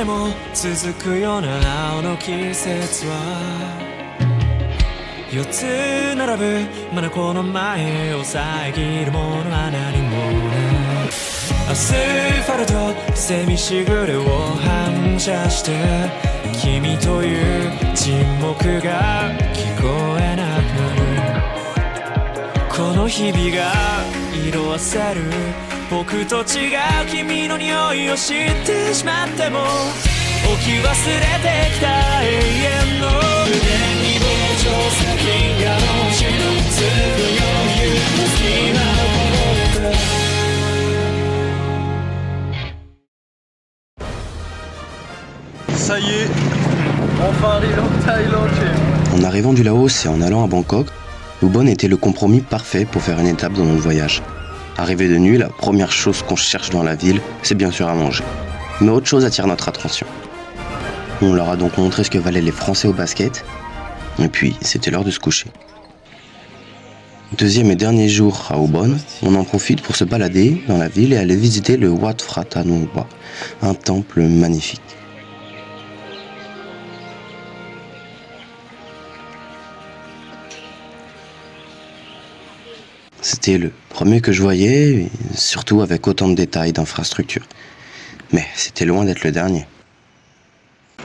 でも続くような青の季節は4つ並ぶ眼の前を遮るものは何もないアスファルトセミしぐれを反射して君という沈黙が聞こえなくなるこの日々が色あせる僕と違う君の匂いを知ってしまっても置き忘れてきた永遠の胸に膨張する銀河の星のつく余裕の隙間を持ってÇa y est, enfin arrivé en Thaïlande. En arrivant du Laos et en allant à Bangkok, Ubon était le compromis parfait pour faire une étape dans notre voyage. Arrivé de nuit, la première chose qu'on cherche dans la ville, c'est bien sûr à manger. Mais autre chose attire notre attention. On leur a donc montré ce que valaient les Français au basket, et puis c'était l'heure de se coucher. Deuxième et dernier jour à Ubon, on en profite pour se balader dans la ville et aller visiter le Wat Phra Thanoa, un temple magnifique. C'était le premier que je voyais, surtout avec autant de détails d'infrastructures. Mais c'était loin d'être le dernier. Ah,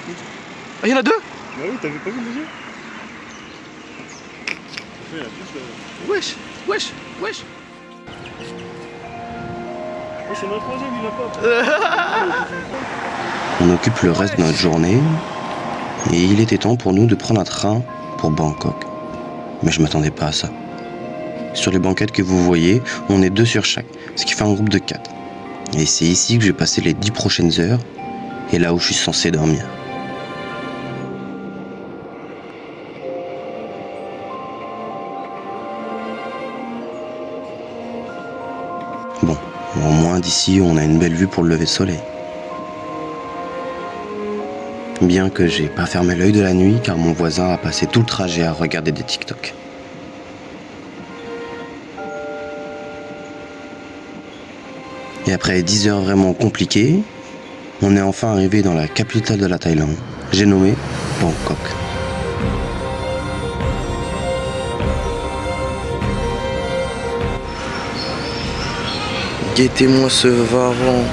il y en a deux? Bah oui, t'avais pas vu les yeux? Wesh, wesh, wesh. Oh, c'est notre troisième, il a pas. On occupe le reste de notre journée et il était temps pour nous de prendre un train pour Bangkok. Mais je m'attendais pas à ça. Sur les banquettes que vous voyez, on est 2 sur chaque, ce qui fait un groupe de 4. Et c'est ici que je vais passer les 10 prochaines heures et là où je suis censé dormir. Bon, au moins d'ici on a une belle vue pour le lever de soleil. Bien que j'ai pas fermé l'œil de la nuit car mon voisin a passé tout le trajet à regarder des TikTok. Et après 10 heures vraiment compliquées, on est enfin arrivé dans la capitale de la Thaïlande. J'ai nommé Bangkok. Guettez-moi ce varan.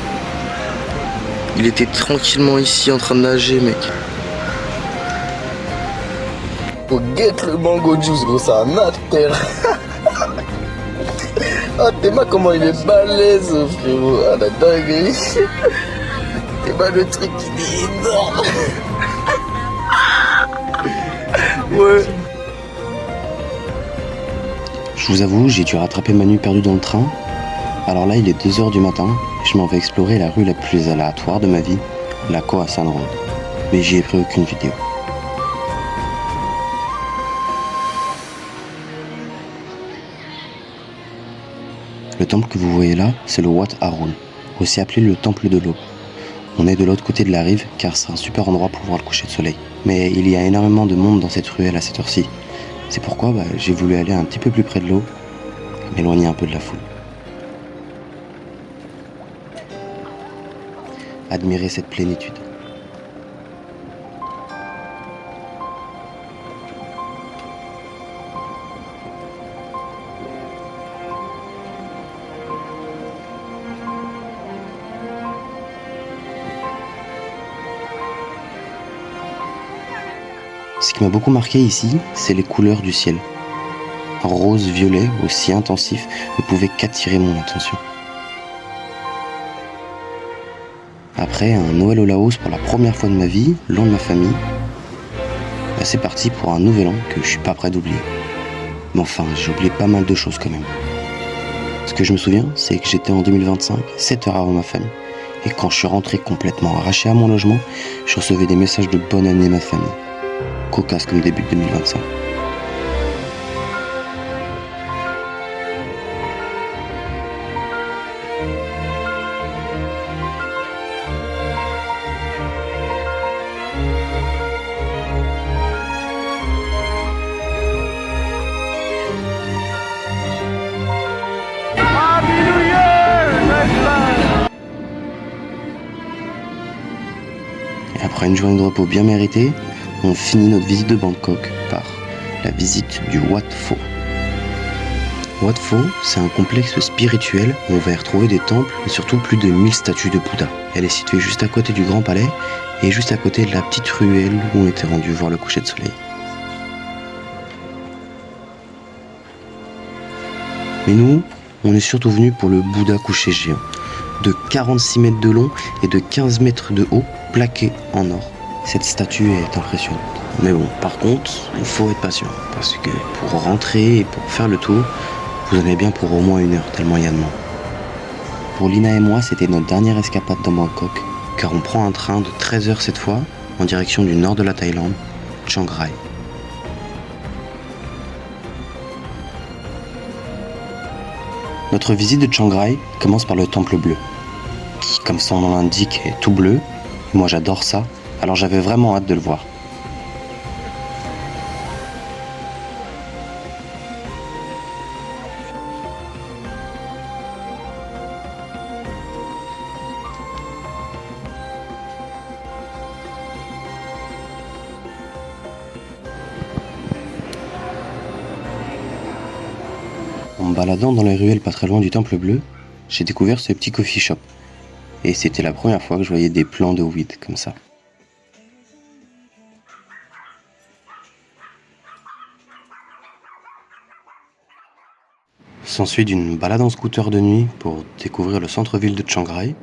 Il était tranquillement ici en train de nager, mec. Oh, guette le mango juice, gros, ça a un terre. Ah, t'es mal comment il est balèze, frérot. Ah, la dinguerie. T'es mal le truc, il est énorme. Ouais. Je vous avoue, j'ai dû rattraper ma nuit perdue dans le train. Alors là, il est 2 heures du matin et je m'en vais explorer la rue la plus aléatoire de ma vie, la Koh San Road. Mais j'y ai pris aucune vidéo. Le temple que vous voyez là, c'est le Wat Arun, aussi appelé le temple de l'eau. On est de l'autre côté de la rive car c'est un super endroit pour voir le coucher de soleil. Mais il y a énormément de monde dans cette ruelle à cette heure-ci. C'est pourquoi j'ai voulu aller un petit peu plus près de l'eau, m'éloigner un peu de la foule. Admirer cette plénitude. Ce qui m'a beaucoup marqué ici, c'est les couleurs du ciel. Un rose-violet aussi intensif ne pouvait qu'attirer mon attention. Après un Noël au Laos pour la première fois de ma vie, loin de ma famille, c'est parti pour un nouvel an que je suis pas prêt d'oublier. Mais enfin, j'ai oublié pas mal de choses quand même. Ce que je me souviens, c'est que j'étais en 2025, 7 heures avant ma famille. Et quand je suis rentré complètement arraché à mon logement, je recevais des messages de bonne année ma famille. Cocasse comme début de 2025. Après une journée de repos bien méritée, on finit notre visite de Bangkok par la visite du Wat Pho. Wat Pho, c'est un complexe spirituel où on va y retrouver des temples et surtout plus de 1000 statues de Bouddha. Elle est située juste à côté du Grand Palais et juste à côté de la petite ruelle où on était rendu voir le coucher de soleil. Mais nous, on est surtout venus pour le Bouddha couché géant, de 46 mètres de long et de 15 mètres de haut, plaqué en or. Cette statue est impressionnante. Mais bon, par contre, il faut être patient, parce que pour rentrer et pour faire le tour, vous en avez bien pour au moins 1 heure, tellement il y a de monde. Pour Lina et moi, c'était notre dernière escapade dans Bangkok, car on prend un train de 13 heures cette fois, en direction du nord de la Thaïlande, Chiang Rai. Notre visite de Chiang Rai commence par le temple bleu, qui, comme son nom l'indique, est tout bleu. Et moi j'adore ça, alors j'avais vraiment hâte de le voir. En me baladant dans les ruelles pas très loin du temple bleu, j'ai découvert ce petit coffee shop. Et c'était la première fois que je voyais des plants de weed comme ça. S'ensuit d'une balade en scooter de nuit pour découvrir le centre-ville de Chiang Rai.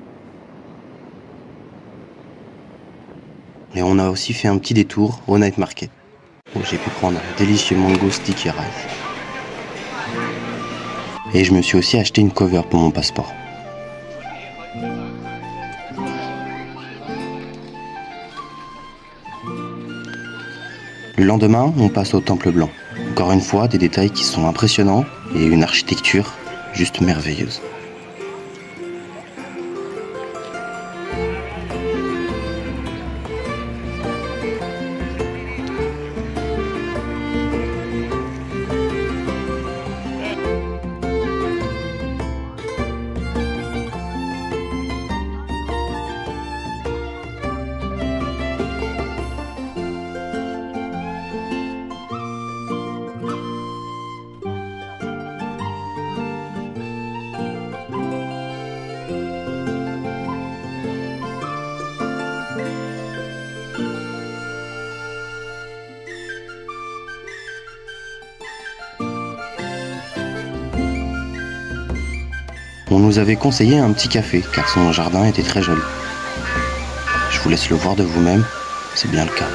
Et on a aussi fait un petit détour au night market, où j'ai pu prendre un délicieux mango sticky rice. Et je me suis aussi acheté une cover pour mon passeport. Le lendemain, on passe au Temple Blanc. Encore une fois, des détails qui sont impressionnants et une architecture juste merveilleuse. On nous avait conseillé un petit café, car son jardin était très joli. Je vous laisse le voir de vous-même, c'est bien le cas.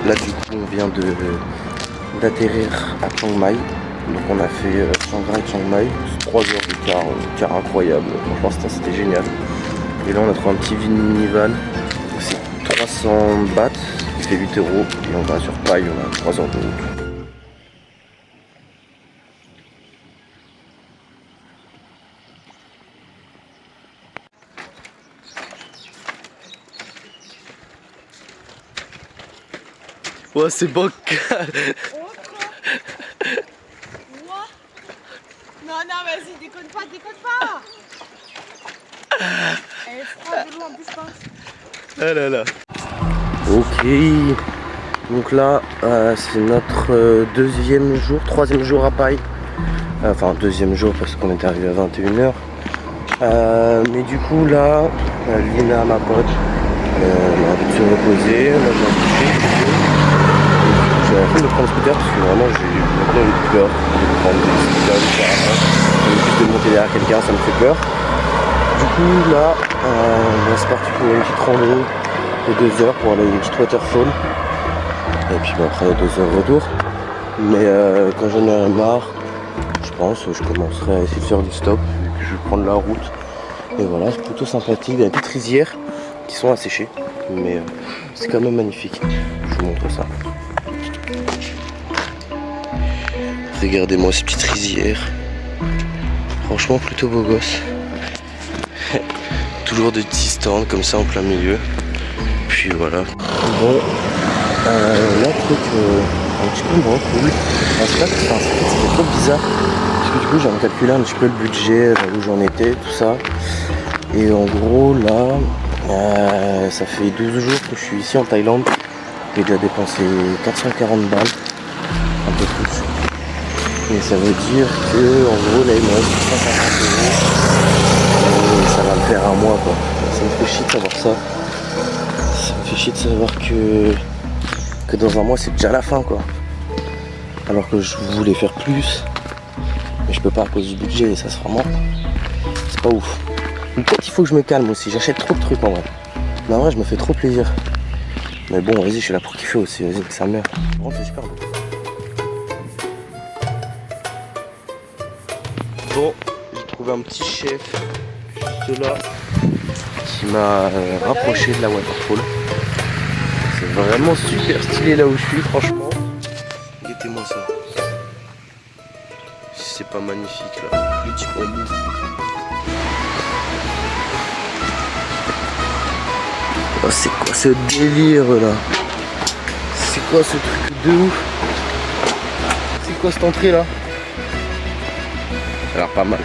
Là du coup on vient d'atterrir à Chiang Mai. Donc on a fait Chiang Rai, Chiang Mai, 3 heures de car incroyable, franchement c'était génial. Et là on a trouvé un petit minivan, c'est 300 bahts, qui fait 8 € et on va sur Pai, on a 3 heures de route. Ouais, c'est bancal. Non, vas-y, déconne pas. Elle est froide de l'eau en distance. Ah là là. Ok. Donc là, c'est notre troisième jour à Pai. Enfin, deuxième jour parce qu'on est arrivé à 21 h. Mais du coup, là, Lina, ma pote, elle a envie de se reposer. Moi, j'ai un petit j'ai envie de prendre le scooter parce que vraiment j'ai maintenant une peur de prendre le scooter du terrain. Juste de monter derrière quelqu'un, ça me fait peur. Du coup là, c'est parti pour une petite rando de 2 heures pour aller à une petite waterfall. Et puis bah, après 2 heures retour. Mais quand j'en aurai marre, je pense je commencerai à essayer de faire du stop, vu que je vais prendre la route. Et voilà, c'est plutôt sympathique. Il y a des petites rizières qui sont asséchées, mais c'est quand même magnifique. Je vous montre ça. Regardez-moi ces petites rizières. Franchement plutôt beau gosse. Toujours des petits stands comme ça en plein milieu. Puis voilà. Bon, là truc un petit peu moins cool. C'est pas que c'était trop bizarre. Parce que du coup j'avais calculé un petit peu le budget, où j'en étais, tout ça. Et en gros là, ça fait 12 jours que je suis ici en Thaïlande. J'ai déjà dépensé 440 balles, un peu plus. Et ça veut dire que en gros là il me reste 150 € et ça va me faire un mois quoi. Ça me fait chier de savoir ça. Ça me fait chier de savoir que dans un mois c'est déjà la fin quoi. Alors que je voulais faire plus. Mais je peux pas à cause du budget et ça c'est vraiment. C'est pas ouf. Mais peut-être il faut que je me calme aussi, j'achète trop de trucs en vrai. Mais en vrai je me fais trop plaisir. Mais bon vas-y je suis là pour kiffer aussi, vas-y que ça meurt. Bon c'est super beau. Bon, j'ai trouvé un petit chef juste là qui m'a rapproché de la waterfall. C'est vraiment super stylé là où je suis, franchement. Guettez-moi ça. C'est pas magnifique là, le petit bambou. Oh, c'est quoi ce délire là? C'est quoi ce truc de ouf? C'est quoi cette entrée là? Ça a l'air pas mal.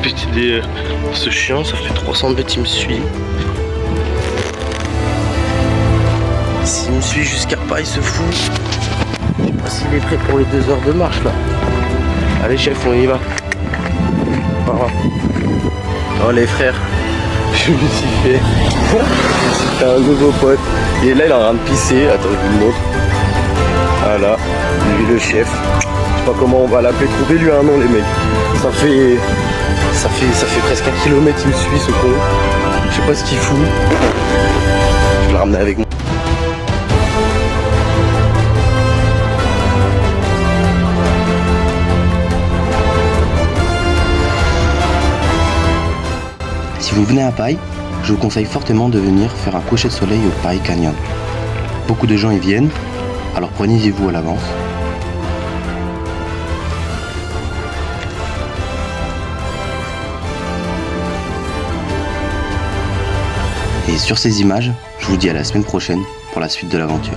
Petit délire. Ce chien, ça fait 300 mètres, il me suit. S'il me suit jusqu'à pas, il se fout. Je sais pas s'il est prêt pour les 2 heures de marche là. Allez chef, on y va. Oh les frères, je me suis fait. C'était un nouveau pote. Et là il est en train de pisser. Attends, je vous le montre. Voilà, lui le chef. Je sais pas comment on va l'appeler. Trouvez-lui un nom les mecs. Ça fait presque 1 kilomètre, il me suit ce con. Je sais pas ce qu'il fout. Je vais le ramener avec moi. Si vous venez à Pai, je vous conseille fortement de venir faire un coucher de soleil au Pai Canyon. Beaucoup de gens y viennent, alors prenez-y-vous à l'avance. Et sur ces images, je vous dis à la semaine prochaine pour la suite de l'aventure.